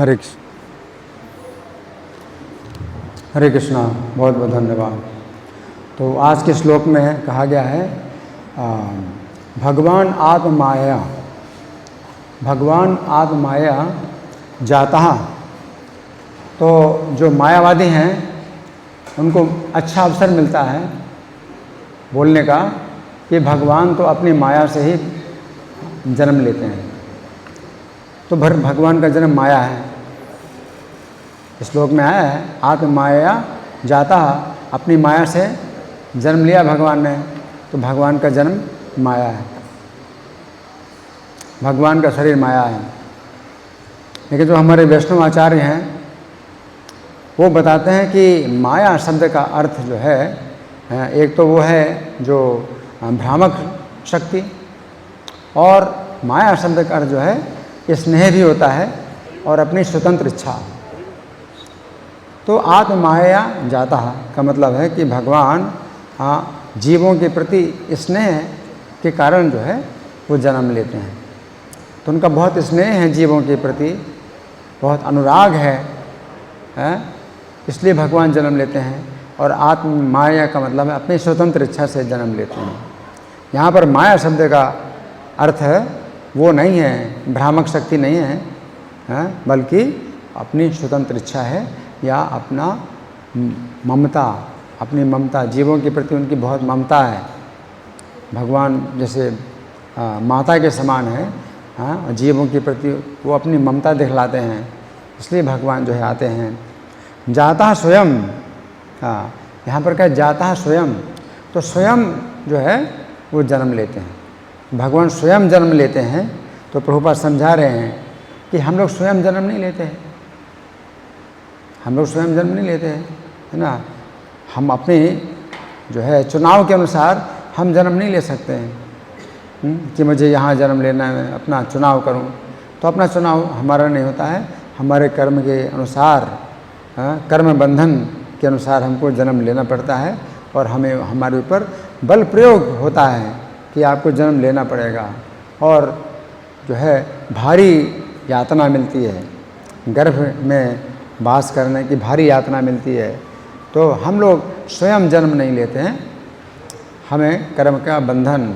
हरे कृष्णा, बहुत बहुत धन्यवाद। तो आज के श्लोक में कहा गया है भगवान आत्ममाया जाता। तो जो मायावादी हैं उनको अच्छा अवसर मिलता है बोलने का कि भगवान तो अपनी माया से ही जन्म लेते हैं। तो भगवान का जन्म माया है। श्लोक में आया है आत्ममाया जाता, अपनी माया से जन्म लिया भगवान ने। तो भगवान का जन्म माया है, भगवान का शरीर माया है। लेकिन जो हमारे वैष्णव आचार्य हैं वो बताते हैं कि माया शब्द का अर्थ जो है, एक तो वो है जो भ्रामक शक्ति, और माया शब्द का अर्थ जो है स्नेह भी होता है और अपनी स्वतंत्र इच्छा। तो आत्ममाया जाता का मतलब है कि भगवान जीवों के प्रति स्नेह के कारण जो है वो जन्म लेते हैं। तो उनका बहुत स्नेह है जीवों के प्रति, बहुत अनुराग है, इसलिए भगवान जन्म लेते हैं। और आत्ममाया का मतलब है अपनी स्वतंत्र इच्छा से जन्म लेते हैं। यहाँ पर माया शब्द का अर्थ है वो नहीं है, भ्रामक शक्ति नहीं है, बल्कि अपनी स्वतंत्र इच्छा है या अपना ममता, अपनी ममता, जीवों के प्रति उनकी बहुत ममता है। भगवान जैसे माता के समान है, जीवों के प्रति वो अपनी ममता दिखलाते हैं, इसलिए भगवान जो है आते हैं। जाता स्वयं, यहाँ पर क्या जाता स्वयं, तो स्वयं जो है वो जन्म लेते हैं। भगवान स्वयं जन्म लेते हैं। तो प्रभुपाद समझा रहे हैं कि हम लोग स्वयं जन्म नहीं लेते हैं, हम लोग स्वयं जन्म नहीं लेते हैं, है ना। हम अपने जो है चुनाव के अनुसार हम जन्म नहीं ले सकते हैं कि मुझे यहाँ जन्म लेना है, अपना चुनाव करूँ। तो अपना चुनाव हमारा नहीं होता है, हमारे कर्म के अनुसार, कर्म बंधन के अनुसार हमको जन्म लेना पड़ता है। और हमें हमारे ऊपर बल प्रयोग होता है कि आपको जन्म लेना पड़ेगा। और जो है भारी यातना मिलती है, गर्भ में वास करने की भारी यातना मिलती है। तो हम लोग स्वयं जन्म नहीं लेते हैं, हमें कर्म का बंधन,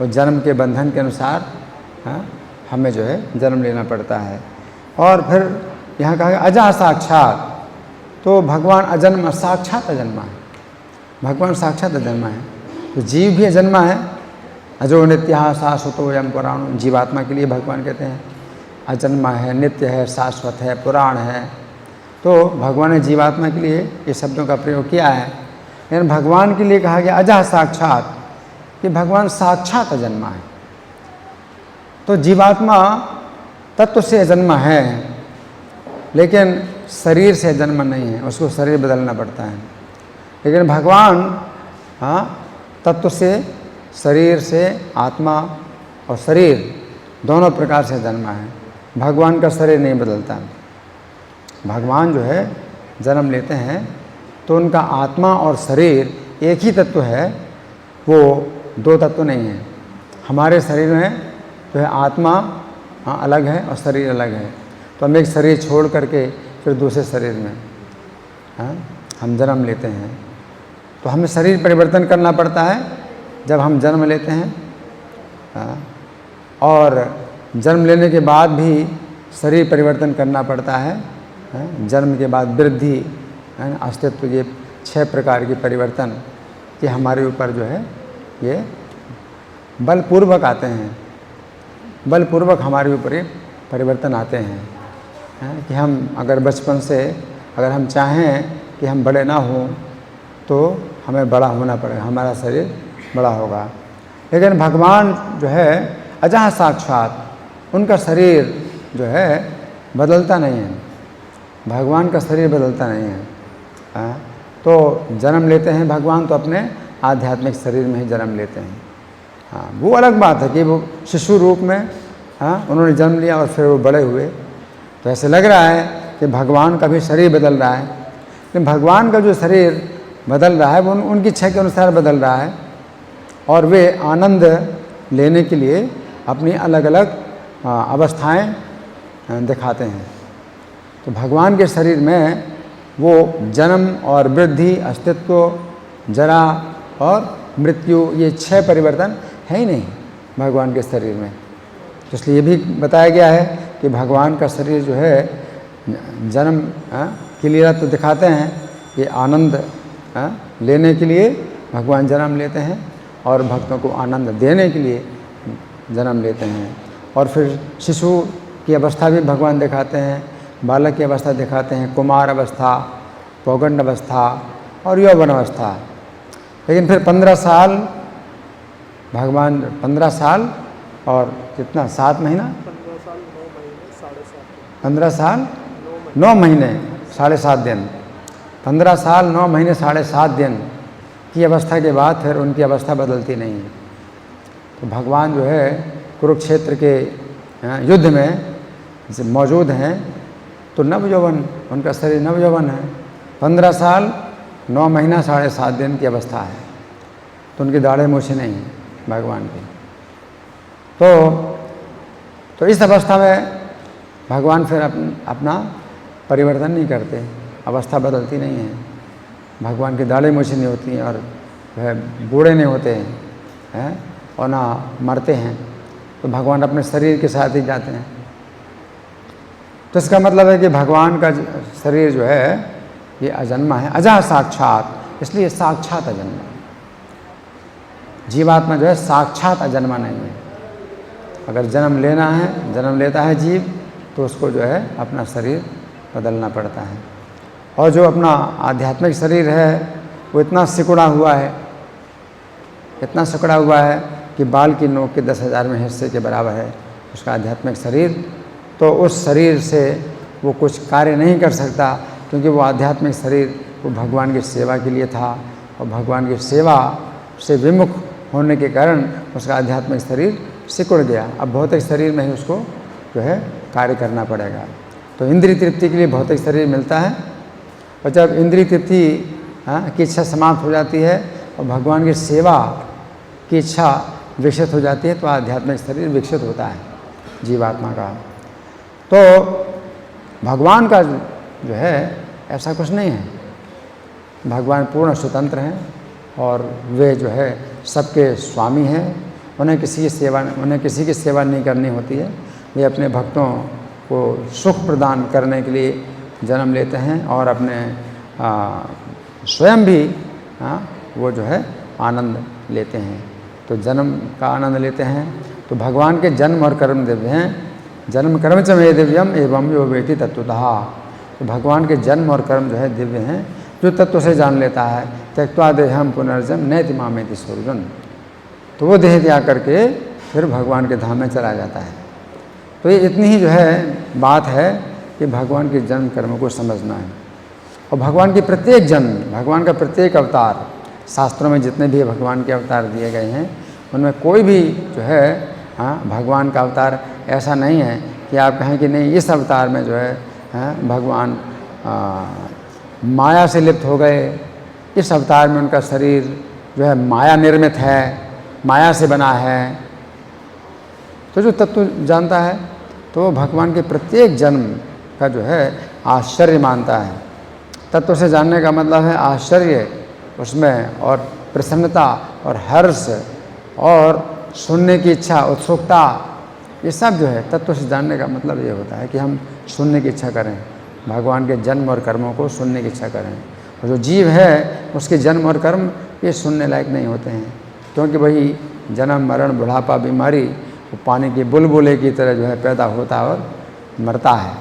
वो जन्म के बंधन के अनुसार हमें जो है जन्म लेना पड़ता है। और फिर यहाँ कहा गया अजा साक्षात, तो भगवान अजन्मा, साक्षात अजन्मा है, भगवान साक्षात अजन्मा है। तो जीव भी अजन्मा है, अजो नित्य शाश्वतो यम पुराण, जीवात्मा के लिए भगवान कहते हैं अजन्मा है, नित्य है, शाश्वत है, पुराण है। तो भगवान ने जीवात्मा के लिए ये शब्दों का प्रयोग किया है। लेकिन भगवान के लिए कहा गया अजा साक्षात, कि भगवान साक्षात अजन्मा है। तो जीवात्मा तत्व से अजन्मा है, लेकिन शरीर से जन्म नहीं है, उसको शरीर बदलना पड़ता है। लेकिन भगवान तत्व से, शरीर से, आत्मा और शरीर दोनों प्रकार से जन्मा है। भगवान का शरीर नहीं बदलता। भगवान जो है जन्म लेते हैं तो उनका आत्मा और शरीर एक ही तत्व है, वो दो तत्व नहीं है। हमारे शरीर में जो है आत्मा अलग है और शरीर अलग है। तो हम एक शरीर छोड़ करके फिर दूसरे शरीर में हम जन्म लेते हैं। तो हमें शरीर परिवर्तन करना पड़ता है जब हम जन्म लेते हैं, और जन्म लेने के बाद भी शरीर परिवर्तन करना पड़ता है। जन्म के बाद वृद्धि, अस्तित्व, ये 6 प्रकार के परिवर्तन कि हमारे ऊपर जो है ये बलपूर्वक आते हैं, बलपूर्वक हमारे ऊपर ये परिवर्तन आते हैं। कि हम अगर बचपन से अगर हम चाहें कि हम बड़े ना हों तो हमें बड़ा होना पड़ेगा, हमारा शरीर बड़ा होगा। लेकिन भगवान जो है अजह साक्षात, उनका शरीर जो है बदलता नहीं है, भगवान का शरीर बदलता नहीं है। तो जन्म लेते हैं भगवान तो अपने आध्यात्मिक शरीर में ही जन्म लेते हैं। वो अलग बात है कि वो शिशु रूप में उन्होंने जन्म लिया और फिर वो बड़े हुए। तो ऐसे लग रहा है कि भगवान का भी शरीर बदल रहा है, लेकिन भगवान का जो शरीर बदल रहा है वो उनकी इच्छा के अनुसार बदल रहा है। और वे आनंद लेने के लिए अपनी अलग अलग अवस्थाएं दिखाते हैं। तो भगवान के शरीर में वो जन्म और वृद्धि, अस्तित्व, जरा और मृत्यु, ये 6 परिवर्तन है ही नहीं भगवान के शरीर में। तो इसलिए ये भी बताया गया है कि भगवान का शरीर जो है जन्म की लीला तो दिखाते हैं कि आनंद लेने के लिए भगवान जन्म लेते हैं और भक्तों को आनंद देने के लिए जन्म लेते हैं। और फिर शिशु की अवस्था भी भगवान दिखाते हैं, बालक की अवस्था दिखाते हैं, कुमार अवस्था, पौगंड अवस्था और यौवन अवस्था। लेकिन फिर 15 साल भगवान 15 साल और कितना 7 महीना 15 साल 9 महीने 7.5 दिन 15 साल 9 महीने 7.5 दिन की अवस्था के बाद फिर उनकी अवस्था बदलती नहीं है। तो भगवान जो है कुरुक्षेत्र के युद्ध में मौजूद हैं तो नवयौवन, उनका शरीर नवयौवन है। 15 साल 9 महीना 7.5 दिन की अवस्था है, तो उनकी दाढ़े मूछें नहीं हैं भगवान की। तो इस अवस्था में भगवान फिर अपना परिवर्तन नहीं करते, अवस्था बदलती नहीं है। भगवान की दाढ़े मूछें नहीं होती हैं और वह बूढ़े नहीं होते हैं और ना मरते हैं। तो भगवान अपने शरीर के साथ ही जाते हैं। तो इसका मतलब है कि भगवान का शरीर जो है ये अजन्मा है, अजह साक्षात, इसलिए साक्षात अजन्मा। जीवात्मा जो है साक्षात अजन्मा नहीं है। अगर जन्म लेना है, जन्म लेता है जीव, तो उसको जो है अपना शरीर बदलना पड़ता है। और जो अपना आध्यात्मिक शरीर है वो इतना सिकुड़ा हुआ है, इतना सिकुड़ा हुआ है कि बाल की नोक के 10,000वें हिस्से के बराबर है उसका आध्यात्मिक शरीर। तो उस शरीर से वो कुछ कार्य नहीं कर सकता, क्योंकि वो आध्यात्मिक शरीर वो भगवान की सेवा के लिए था और भगवान की सेवा से विमुख होने के कारण उसका आध्यात्मिक शरीर सिकुड़ गया। अब भौतिक शरीर में ही उसको जो है कार्य करना पड़ेगा। तो इंद्रिय तृप्ति के लिए भौतिक शरीर मिलता है, और जब इंद्रिय तृप्ति की इच्छा समाप्त हो जाती है और भगवान की सेवा की इच्छा विकसित हो जाती है, तो आध्यात्मिक शरीर विकसित होता है जीवात्मा का। तो भगवान का जो है ऐसा कुछ नहीं है। भगवान पूर्ण स्वतंत्र हैं और वे जो है सबके स्वामी हैं। उन्हें किसी की सेवा नहीं करनी होती है। वे अपने भक्तों को सुख प्रदान करने के लिए जन्म लेते हैं और अपने स्वयं भी वो जो है आनंद लेते हैं। तो जन्म का आनंद लेते हैं। तो भगवान के जन्म और कर्म दिव्य हैं। जन्म कर्म च मे दिव्यम एवं यो वेति तत्वतः। तो भगवान के जन्म और कर्म जो है दिव्य हैं, जो तत्व से जान लेता है। त्यक्त्वा देहम पुनर्जन्म नैति मामेति सुरजन। तो वो देह त्याग करके फिर भगवान के धाम में चला जाता है। तो ये इतनी ही जो है बात है कि भगवान के जन्म कर्म को समझना है। और भगवान की प्रत्येक जन्म, भगवान का प्रत्येक अवतार, शास्त्रों में जितने भी भगवान के अवतार दिए गए हैं उनमें कोई भी जो है भगवान का अवतार ऐसा नहीं है कि आप कहें कि नहीं इस अवतार में जो है भगवान माया से लिप्त हो गए, इस अवतार में उनका शरीर जो है माया निर्मित है, माया से बना है। तो जो तत्व जानता है तो भगवान के प्रत्येक जन्म का जो है आश्चर्य मानता है। तत्व से जानने का मतलब है आश्चर्य उसमें, और प्रसन्नता और हर्ष और सुनने की इच्छा, उत्सुकता, ये सब जो है तत्व से जानने का मतलब ये होता है कि हम सुनने की इच्छा करें, भगवान के जन्म और कर्मों को सुनने की इच्छा करें। और जो जीव है उसके जन्म और कर्म ये सुनने लायक नहीं होते हैं, क्योंकि वही जन्म मरण बुढ़ापा बीमारी वो पानी की बुलबुले की तरह जो है पैदा होता और मरता है।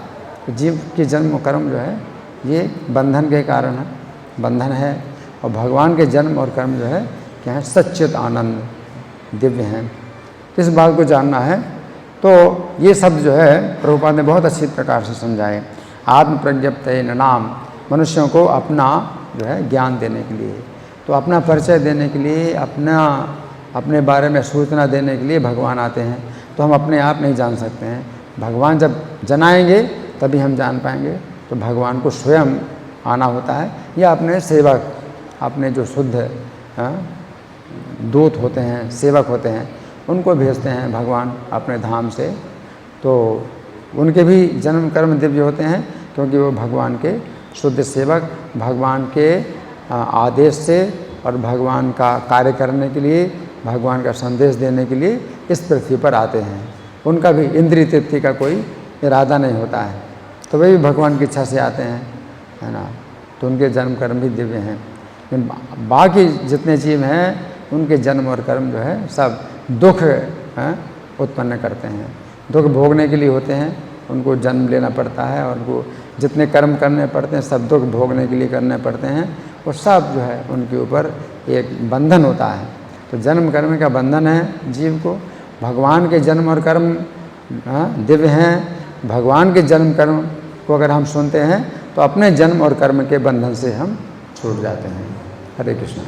तो जीव के जन्म और कर्म जो है ये बंधन के कारण है, बंधन है। और भगवान के जन्म और कर्म जो है क्या है, सच्चित आनंद दिव्य हैं। इस बात को जानना है। तो ये सब जो है प्रभुपाद ने बहुत अच्छी प्रकार से समझाए। आत्म प्रज्ञप्तये नृणाम, मनुष्यों को अपना जो है ज्ञान देने के लिए, तो अपना परिचय देने के लिए, अपने बारे में सूचना देने के लिए भगवान आते हैं। तो हम अपने आप नहीं जान सकते हैं, भगवान जब जनाएंगे तभी हम जान पाएंगे। तो भगवान को स्वयं आना होता है, या अपने सेवक, अपने जो शुद्ध दूत होते हैं, सेवक होते हैं, उनको भेजते हैं भगवान अपने धाम से। तो उनके भी जन्म कर्म दिव्य होते हैं, क्योंकि वो भगवान के शुद्ध सेवक, भगवान के आदेश से और भगवान का कार्य करने के लिए, भगवान का संदेश देने के लिए इस पृथ्वी पर आते हैं। उनका भी इंद्रिय तृप्ति का कोई इरादा नहीं होता है, तो वे भी भगवान की इच्छा से आते हैं, है ना। तो उनके जन्म कर्म भी दिव्य हैं। लेकिन बाकी जितने जीव हैं उनके जन्म और कर्म जो है सब दुख उत्पन्न करते हैं, दुख भोगने के लिए होते हैं। उनको जन्म लेना पड़ता है और उनको जितने कर्म करने पड़ते हैं सब दुख भोगने के लिए करने पड़ते हैं, और सब जो है उनके ऊपर एक बंधन होता है। तो जन्म कर्म का बंधन है जीव को। भगवान के जन्म और कर्म दिव्य हैं। भगवान के जन्म कर्म को अगर हम सुनते हैं तो अपने जन्म और कर्म के बंधन से हम छूट जाते हैं। हरे कृष्ण।